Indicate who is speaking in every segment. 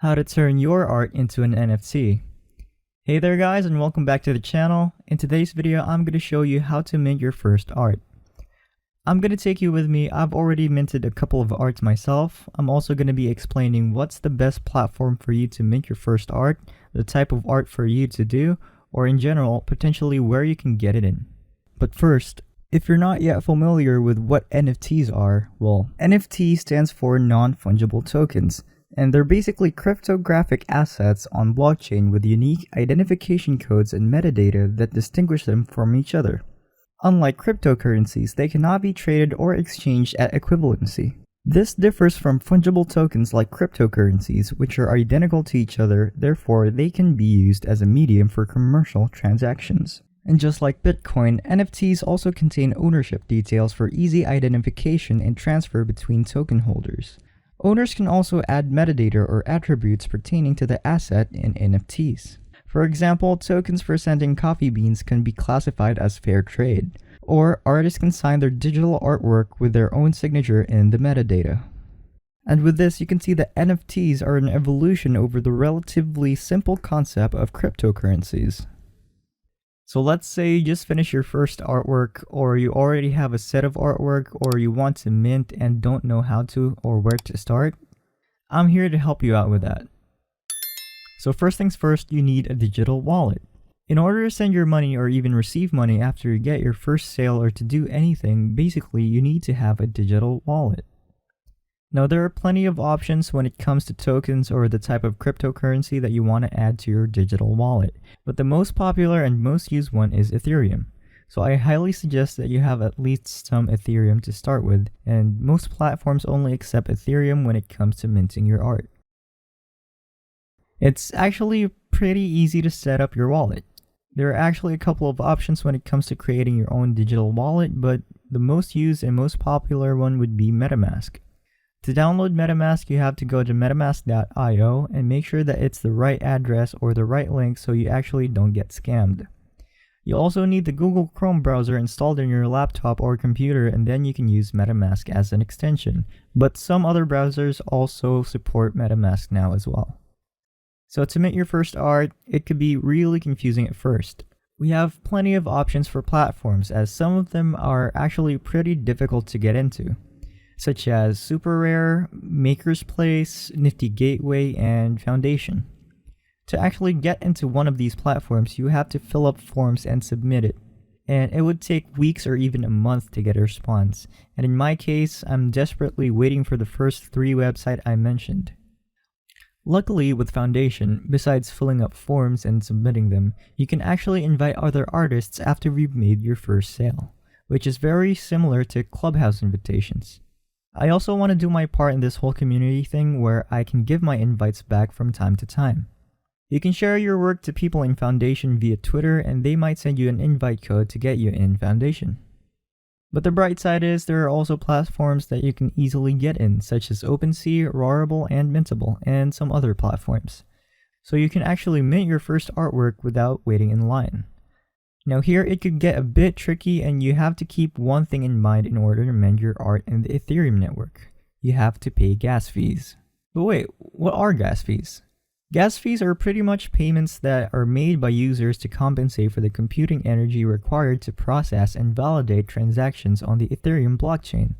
Speaker 1: How to turn your art into an NFT. Hey there guys, and welcome back to the channel. In today's video, I'm going to show you how to mint your first art. I'm going to take you with me. I've already minted a couple of arts myself. I'm also going to be explaining what's the best platform for you to mint your first art, the type of art for you to do, or in general, potentially where you can get it in. But first, if you're not yet familiar with what NFTs are, well, NFT stands for non-fungible tokens. And they're basically cryptographic assets on blockchain with unique identification codes and metadata that distinguish them from each other. Unlike cryptocurrencies, they cannot be traded or exchanged at equivalency. This differs from fungible tokens like cryptocurrencies, which are identical to each other, therefore they can be used as a medium for commercial transactions. And just like Bitcoin, NFTs also contain ownership details for easy identification and transfer between token holders. Owners can also add metadata or attributes pertaining to the asset in NFTs. For example, tokens for sending coffee beans can be classified as fair trade, or artists can sign their digital artwork with their own signature in the metadata. And with this, you can see that NFTs are an evolution over the relatively simple concept of cryptocurrencies. So let's say you just finished your first artwork, or you already have a set of artwork, or you want to mint and don't know how to or where to start. I'm here to help you out with that. So first things first, you need a digital wallet. In order to send your money or even receive money after you get your first sale or to do anything, basically you need to have a digital wallet. Now there are plenty of options when it comes to tokens or the type of cryptocurrency that you want to add to your digital wallet, but the most popular and most used one is Ethereum. So I highly suggest that you have at least some Ethereum to start with, and most platforms only accept Ethereum when it comes to minting your art. It's actually pretty easy to set up your wallet. There are actually a couple of options when it comes to creating your own digital wallet, but the most used and most popular one would be MetaMask. To download MetaMask, you have to go to metamask.io and make sure that it's the right address or the right link so you actually don't get scammed. You also need the Google Chrome browser installed on your laptop or computer, and then you can use MetaMask as an extension. But some other browsers also support MetaMask now as well. So to mint your first art, it could be really confusing at first. We have plenty of options for platforms, as some of them are actually pretty difficult to get into, such as Super Rare, Maker's Place, Nifty Gateway, and Foundation. To actually get into one of these platforms, you have to fill up forms and submit it, and it would take weeks or even a month to get a response. And in my case, I'm desperately waiting for the first 3 websites I mentioned. Luckily, with Foundation, besides filling up forms and submitting them, you can actually invite other artists after you've made your first sale, which is very similar to Clubhouse invitations. I also want to do my part in this whole community thing where I can give my invites back from time to time. You can share your work to people in Foundation via Twitter, and they might send you an invite code to get you in Foundation. But the bright side is there are also platforms that you can easily get in, such as OpenSea, Rarible, and Mintable, and some other platforms. So you can actually mint your first artwork without waiting in line. Now here it could get a bit tricky, and you have to keep one thing in mind in order to mint your art in the Ethereum network. You have to pay gas fees. But wait, what are gas fees? Gas fees are pretty much payments that are made by users to compensate for the computing energy required to process and validate transactions on the Ethereum blockchain.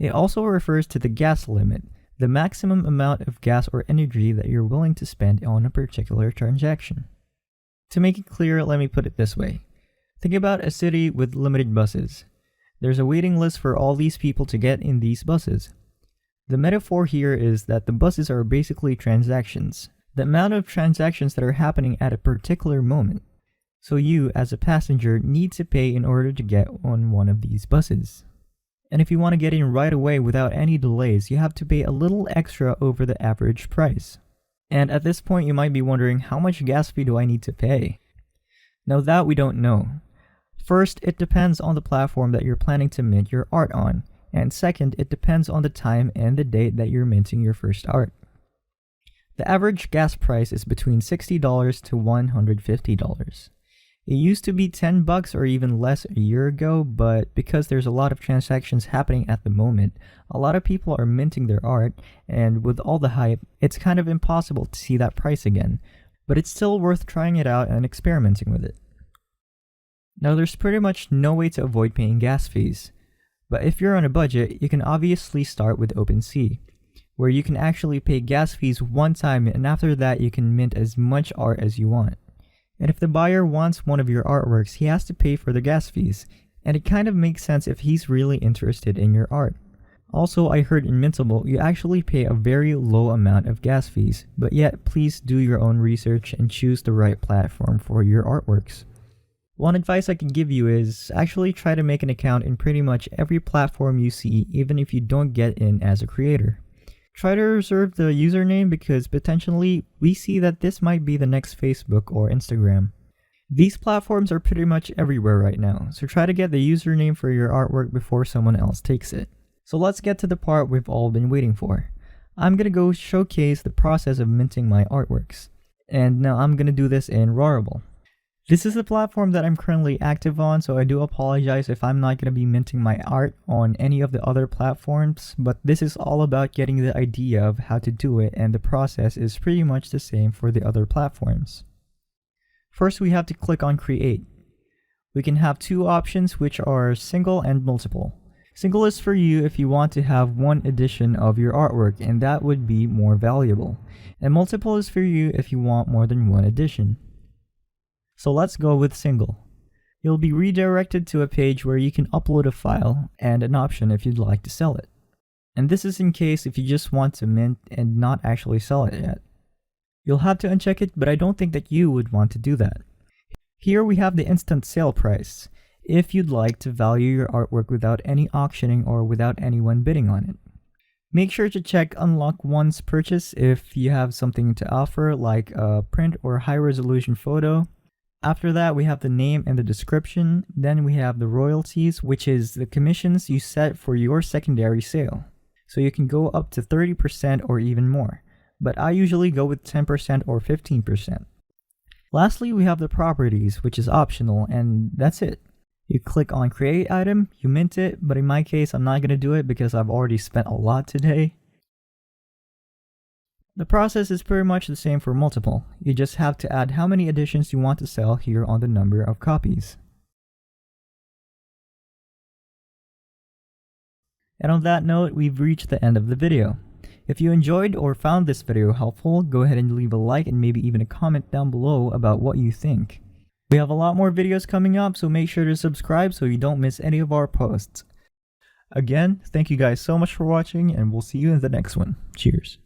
Speaker 1: It also refers to the gas limit, the maximum amount of gas or energy that you're willing to spend on a particular transaction. To make it clear, let me put it this way. Think about a city with limited buses. There's a waiting list for all these people to get in these buses. The metaphor here is that the buses are basically transactions, the amount of transactions that are happening at a particular moment. So you, as a passenger, need to pay in order to get on one of these buses. And if you want to get in right away without any delays, you have to pay a little extra over the average price. And at this point, you might be wondering, how much gas fee do I need to pay? Now that we don't know. First, it depends on the platform that you're planning to mint your art on. And second, it depends on the time and the date that you're minting your first art. The average gas price is between $60 to $150. It used to be 10 bucks or even less a year ago, but because there's a lot of transactions happening at the moment, a lot of people are minting their art, and with all the hype, it's kind of impossible to see that price again, but it's still worth trying it out and experimenting with it. Now there's pretty much no way to avoid paying gas fees, but if you're on a budget, you can obviously start with OpenSea, where you can actually pay gas fees one time, and after that you can mint as much art as you want. And if the buyer wants one of your artworks, he has to pay for the gas fees, and it kind of makes sense if he's really interested in your art. Also, I heard in Mintable you actually pay a very low amount of gas fees, but yet please do your own research and choose the right platform for your artworks. One advice I can give you is actually try to make an account in pretty much every platform you see, even if you don't get in as a creator. Try to reserve the username because potentially we see that this might be the next Facebook or Instagram. These platforms are pretty much everywhere right now, so try to get the username for your artwork before someone else takes it. So let's get to the part we've all been waiting for. I'm gonna go showcase the process of minting my artworks. And now I'm gonna do this in Rarible. This is the platform that I'm currently active on, so I do apologize if I'm not going to be minting my art on any of the other platforms, but this is all about getting the idea of how to do it, and the process is pretty much the same for the other platforms. First, we have to click on Create. We can have two options, which are single and multiple. Single is for you if you want to have one edition of your artwork, and that would be more valuable. And multiple is for you if you want more than one edition. So let's go with single. You'll be redirected to a page where you can upload a file and an option if you'd like to sell it. And this is in case if you just want to mint and not actually sell it yet. You'll have to uncheck it, but I don't think that you would want to do that. Here we have the instant sale price, if you'd like to value your artwork without any auctioning or without anyone bidding on it. Make sure to check unlock once purchase if you have something to offer like a print or high resolution photo. After that, we have the name and the description. Then we have the royalties, which is the commissions you set for your secondary sale. So you can go up to 30% or even more, but I usually go with 10% or 15%. Lastly, we have the properties, which is optional, and that's it. You click on create item, you mint it, but in my case, I'm not going to do it because I've already spent a lot today. The process is pretty much the same for multiple. You just have to add how many editions you want to sell here on the number of copies. And on that note, we've reached the end of the video. If you enjoyed or found this video helpful, go ahead and leave a like and maybe even a comment down below about what you think. We have a lot more videos coming up, so make sure to subscribe so you don't miss any of our posts. Again, thank you guys so much for watching, and we'll see you in the next one. Cheers.